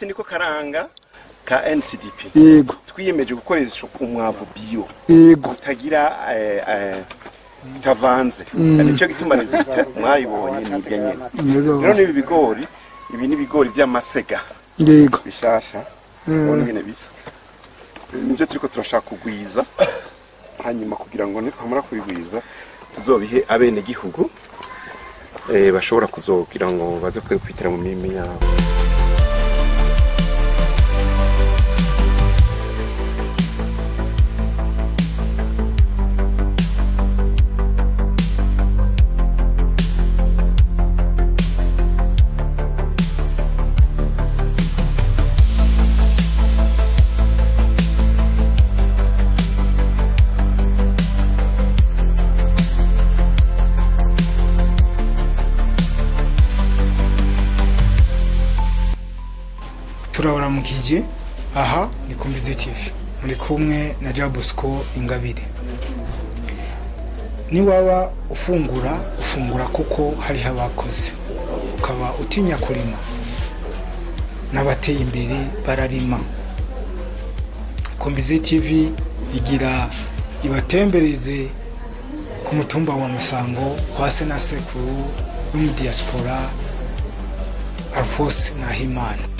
fait niko karanga ka NCDP. Yego. Twiyemeje gukoresha umwavu bio. Yego. Utagira tavanze. Nico gituma result mwayibonye nibyo nyene. Rero nibi bigori, ibi ni bigori by'amasega. Yego. Bishasha. Ubona ngene bisa. Nivyo turiko turashaka kugwiza. Hanyuma kugira ngo nitwamara kubigwiza tuzobihe abene gihugu bashobora kuzogira ngo baze kwitira mu mirimo yabo. Turabaramukije aha ni Kumbizi TV muri kumwe na Jabusco Ingabire. Ni waba ufungura kuko hari abakoze ukaba utinya kurima n'abateye imbere bararima. Kumbizi TV igira ibatembereze ku mutumba wa Masango kwa se na sekuru mu diaspora Alphonse Nahimana.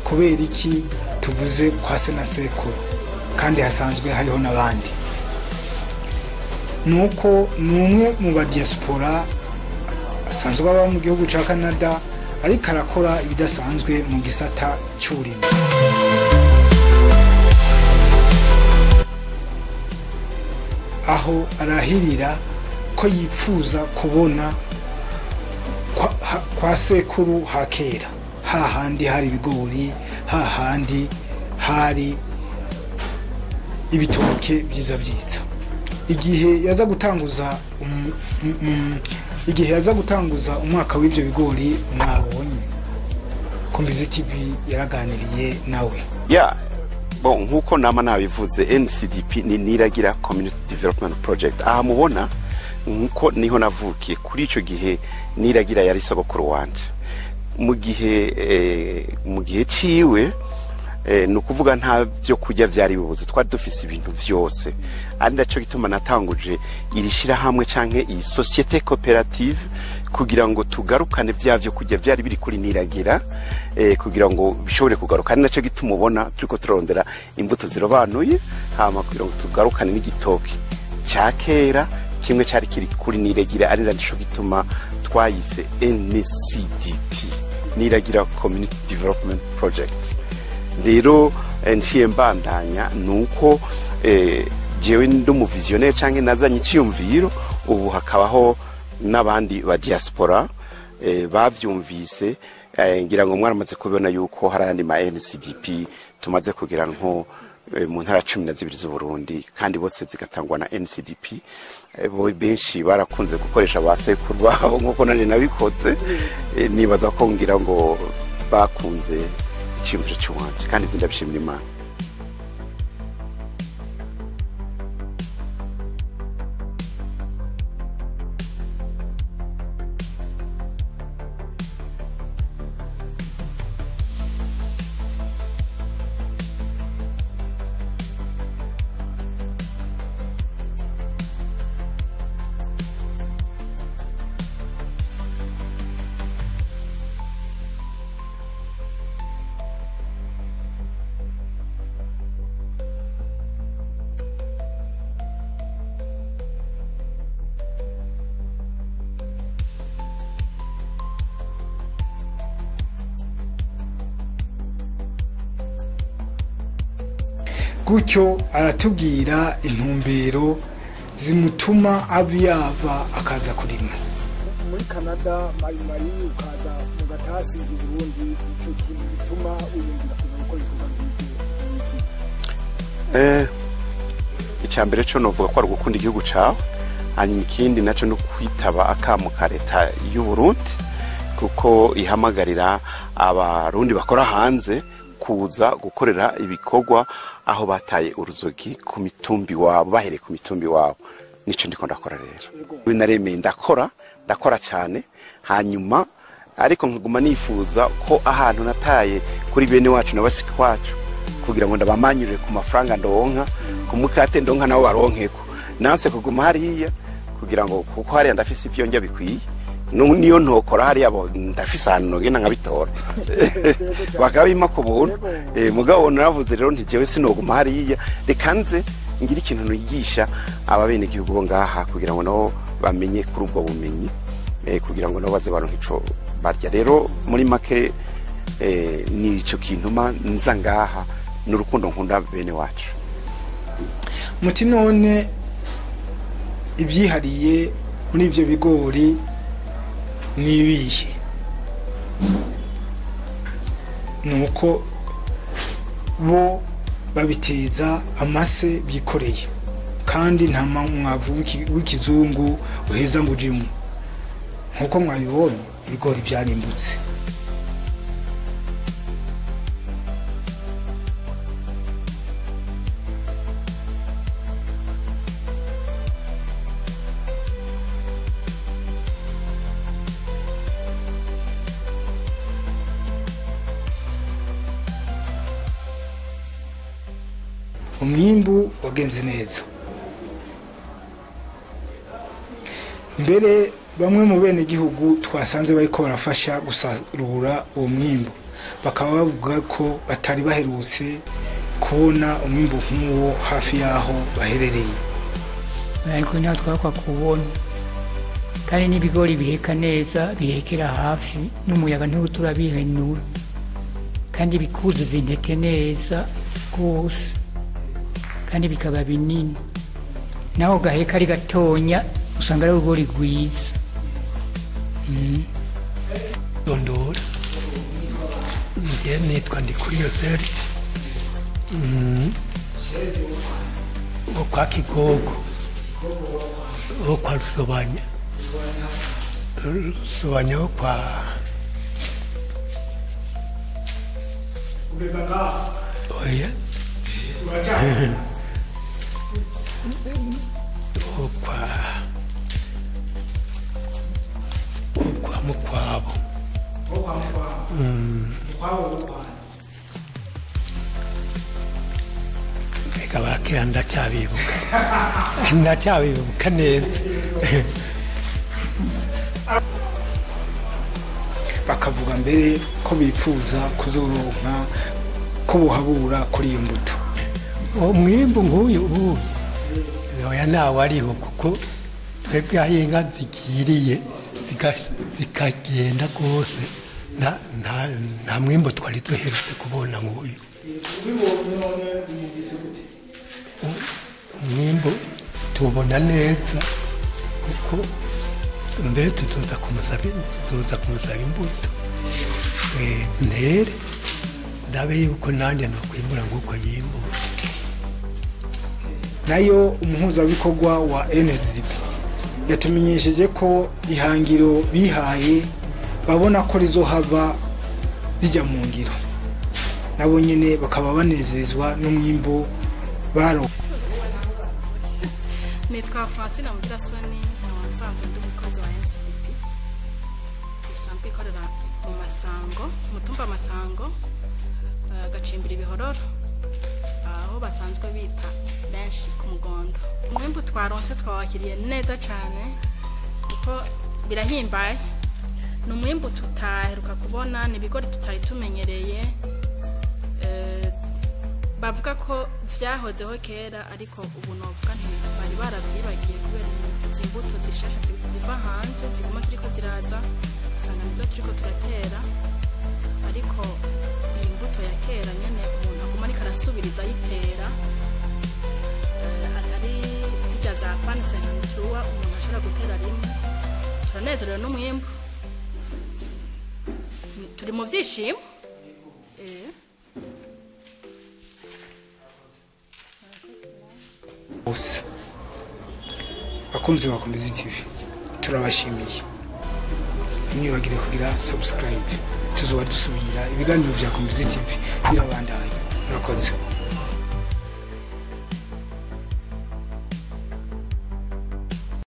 Kubera iki tubuze kwa se na sekuru kandi hasanzwe hariho n'abandi? Nuko numwe mu ba diaspora asanzwe aba mu gihugu ca Canada ariko arakora ibidasanzwe mu gisata cy'urimo. Aho arahirira ko yipfuza kubona kwa sekuru hakera, hahandi hari ibigori, hahandi hari ibitoke byiza byiza. Igihe yaza gutanguza umwaka w'ibyo bigori mwabonye Kumbizi TV yaraganiriye nawe. Bon, nkuko nama nabivuze NCDP ni Niragira Community Development Project. Aha mubona nkuko niho navukiye kuri ico gihe Niragira yari sogokuru wanje. Mu gihe ciwe nukuvuga nta byo kujya byari bibuze, twari dufise ibintu byose. Ari ndaco gituma natanguje irishira hamwe canke iyi societe cooperative kugira ngo tugarukane byavyo kujya byari biri kuri Niragira kugira ngo bishobore kugaruka. Ari ndaco gituma ubona turiko turondera imbuto zirobanuye hama kugira ngo tugarukane n'igitoki ca kera kimwe cari kiri kuri Niragira. Ari ndaco gituma twayise NCDP, Niragira Community Development Project. Rero nciye mbandanya nuko jewe ndumu visionnaire canke nazanye iciyumviro, ubu hakabaho n'abandi ba diaspora bavyumvise. Ngira ngo mwaramaze kubona yuko harandi ma NCDP tumaze kugira nko mu ntara 12 z'u Burundi kandi bose zigatangwa na NCDP. Benshi barakunze gukoresha basekuru babo nkuko nari nabikoze. Nibaza ko ngira ngo bakunze icyumviro cy'uwanje kandi ndabishimira Imana. Gutyo aratubwira intumbero zimutuma abiyava akaza kurima. muri Canada mari ukaza mu gatasi i Burundi ico kintu bituma uyumvira kuza gukora ibikorwa nk'ibyo icyambere cyo novuga ko ari gukunda igihugu cawe hanyuma ikindi naco no kwitaba akamu ka leta y'u Burundi kuko ihamagarira abarundi bakora hanze kuza gukorera ibikorwa aho bataye uruzogi ku mitumbi wabo bahereye ku mitumbi wabo nico ndiko ndakora rero binaremeye ndakora cyane hanyuma ariko nkaguma nifuza ko ahantu nataye kuri bene wacu n'abasiki wacu kugira ngo ndabamanyurire ku mafaranga ndonka ku mukate ndonka nabo baronkeko nanse kuguma hariya kugira ngo kuko hariya ndafise ivyo njya bikwiye niyo ntokora hariya bo ndafise ahantu nogenda nkabitora bakabima ku buntu mugabo naravuze rero nti jewe sinoguma hariya reka nze ngira ikintu nigisha ababene igihugu bo ngaha kugira ngo nabo bamenye kuri ubwo bumenyi kugira ngo nabo baze baronka ico barya rero muri make ni ico kintuma nza ngaha n'urukundo nkunda bene wacu muti none ibyihariye muri ibyo bigori nibihe nuko bo babiteza amase bikoreye kandi nta mwavu w'ikizungu uheza ngo ujemo nkuko mwabibonye ibigori byarimbutse umwimbu wagenze neza mbere bamwe mu bene gihugu twasanze bariko barafasha gusarura uwo mwimbu bakaba bavuga ko batari baherutse kubona umwimbu nk'uwo hafi yaho baherereye ariko nta twakwa kubona kandi n'ibigori biheka neza bihekera hafi n'umuyaga ntutura bihenura kandi bikuzuza intete neza rwose kandi bikaba binini naho gaheka ari gatonya usanga ari urugori rwiza Dondora njye nitwa Ndikuriyozeru wo kwa Kigogo wo kwa Rusobanya wo kwa oya kwa Mukwabo reka bakira ndacyabibuka neza bakavuga mbere ko bipfuza kuzoronka ko buhabura kuri iyo mbuto umwimbu nk'uyu oya nawe ariho kuko twebwe aho inka zigiriye zikagenda rwose nta mwimbu twari duherutse kubona nk'uyu umwimbu tubona neza kuko mbere tuzoza kumusaba imbuto ntere ndabe yuko nanjye nokwimbura nk'uko yimbura nayo umuhuzabikorwa wa NSDP yatumenyesheje ko ihangiro bihaye babona ko rizohava rijya mu ngiro nabo nyene bakaba banezezwa n'umwimbo baro nitwa Francine Mudasoni nsanzwe ndi umukozi wa NSDP isanzwe ikorera mu Masango mutumba Masango gacimbira ibihororo aho basanzwe bita benshi ku Mugondo umwimbu twaronse twawakiriye neza cyane kuko birahimbaye ni umwimbu tutaheruka kubona ni ibigori tutari tumenyereye bavuga ko vyahozeho kera ariko ubu novuga bari baravyibagiye kubera izi mbuto zishasha ziva hanze ziguma ziriko ziraza usanga nizo turiko turatera ariko iyi mbuto ya kera nyene umuntu aguma ariko arasubiriza ayitera atari zirya za pane 53 umuntu ashobora gutera rimwe turanezerewe n'umwimbu turi mu byishimo bose bakunzi ba Komezi TV turabashimiye mwibagire kugira subscribe tuzoba dusubira ibiganiro bya Komezi TV birabandanya murakoze